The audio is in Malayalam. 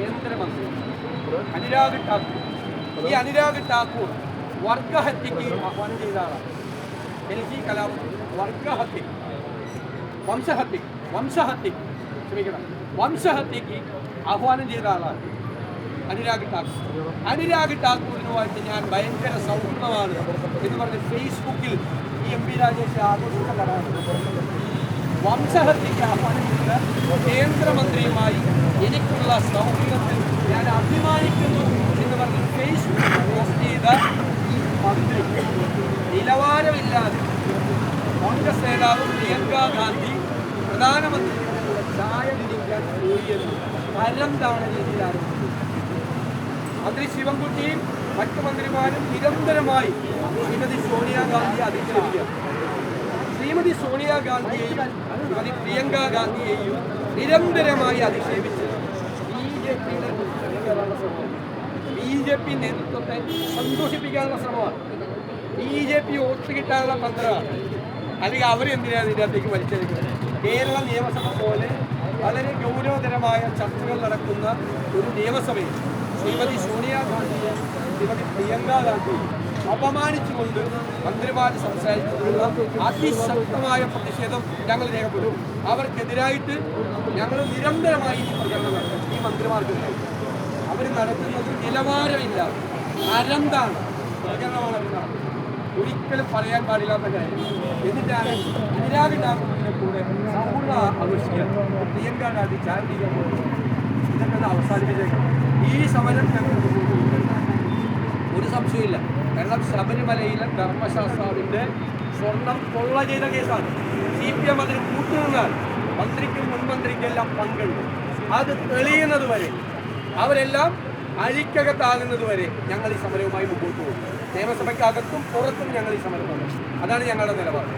കേന്ദ്രമന്ത്രി അനുരാഗ് ഠാക്കൂർ. ഈ അനുരാഗ് ഠാക്കൂർ വർഗഹത്യക്ക് ആഹ്വാനം ചെയ്ത ആളാണ്. ഡൽഹി കലാപം വംശഹത്യക്ക് ആഹ്വാനം ചെയ്ത ആളാണ് അനുരാഗ് ഠാക്കൂർ. അനുരാഗ് ഠാക്കൂറിനുമായിട്ട് ഞാൻ ഭയങ്കര സൗഹൃദമാണ് എന്ന് പറഞ്ഞ് ഫേസ്ബുക്കിൽ ഈ MP രാജേഷ് ആഘോഷിച്ച കലാപം വംശഹത്യക്ക് ആഹ്വാനം ചെയ്ത കേന്ദ്രമന്ത്രിയുമായി എനിക്കുള്ള സൗഹൃദത്തിൽ ഞാൻ അഭിമാനിക്കുന്നു എന്ന് പറഞ്ഞ് ഫേസ്ബുക്കിൽ പോസ്റ്റ് ചെയ്ത ഈ മന്ത്രി നിലവാരമില്ലാതെ കോൺഗ്രസ് നേതാവ് പ്രിയങ്ക ഗാന്ധി പ്രധാനമന്ത്രിയുടെ കൂടെ ചായ കുടിക്കാൻ പോയെന്ന് തരംതാണ രീതിയിൽ ആരംഭിച്ചു. മന്ത്രി ശിവൻകുട്ടിയും മറ്റു മന്ത്രിമാരും നിരന്തരമായി ശ്രീമതി സോണിയാഗാന്ധിയെ അധിക്ഷേപിക്കുക. ശ്രീമതി സോണിയാഗാന്ധിയെയും ശ്രീമതി പ്രിയങ്ക ഗാന്ധിയെയും നിരന്തരമായി അധിക്ഷേപിച്ച് BJP നേതൃത്വത്തെ സന്തോഷിപ്പിക്കാനുള്ള ശ്രമമാണ്. BJP വോട്ട് കിട്ടാനുള്ള തന്ത്രമാണ്. അല്ലെങ്കിൽ അവരെന്തിനാണ് ഇതിനകത്തേക്ക് വലിച്ചെടുക്കുന്നത്? കേരള നിയമസഭ പോലെ വളരെ ഗൗരവതരമായ ചർച്ചകൾ നടക്കുന്ന ഒരു നിയമസഭയിൽ ശ്രീമതി സോണിയാഗാന്ധിയെ ശ്രീമതി പ്രിയങ്ക ഗാന്ധിയെ അപമാനിച്ചുകൊണ്ട് മന്ത്രിമാർ സംസാരിച്ചിട്ടുള്ള അതിശക്തമായ പ്രതിഷേധം ഞങ്ങൾ രേഖപ്പെടും. അവർക്കെതിരായിട്ട് ഞങ്ങൾ നിരന്തരമായി പ്രചരണം നടത്തും. ഈ മന്ത്രിമാർക്കെതിരെ അവർ നടത്തുന്നത് നിലവാരമില്ല, അരന്താണ് പ്രചരണമാണ് അവർ നടത്തുന്നത്. ഒരിക്കലും പറയാൻ പാടില്ലാത്ത കാര്യം. എന്നിട്ടാണ് അനുരാഗ് ഠാക്കൂറിനെ കൂടെ സൗഹൃദ ആഘോഷിക്കാൻ പ്രിയങ്ക ഗാന്ധി ചാരിറ്റിക്കാൻ പോകുന്നത്. ഇതൊക്കെ ഒന്ന് അവസാനിപ്പിച്ചേക്കാം. ഈ സമരം ഞങ്ങൾക്ക് ഒരു സംശയമില്ല. കാരണം ശബരിമലയിലെ ധർമ്മശാസ്താവിൻ്റെ സ്വർണം കൊള്ള ചെയ്ത കേസാണ്. CPM അതിന് കൂട്ടുനിന്നാൽ മന്ത്രിക്കും മുൻമന്ത്രിക്കെല്ലാം പങ്കുണ്ട്. അത് തെളിയുന്നത് വരെ, അവരെല്ലാം അഴിക്കകത്താകുന്നത് വരെ ഞങ്ങൾ ഈ സമരവുമായി മുമ്പോട്ട് പോകും. നിയമസഭയ്ക്കകത്തും പുറത്തും ഞങ്ങൾ ഈ സമരം. അതാണ് ഞങ്ങളുടെ നിലപാട്.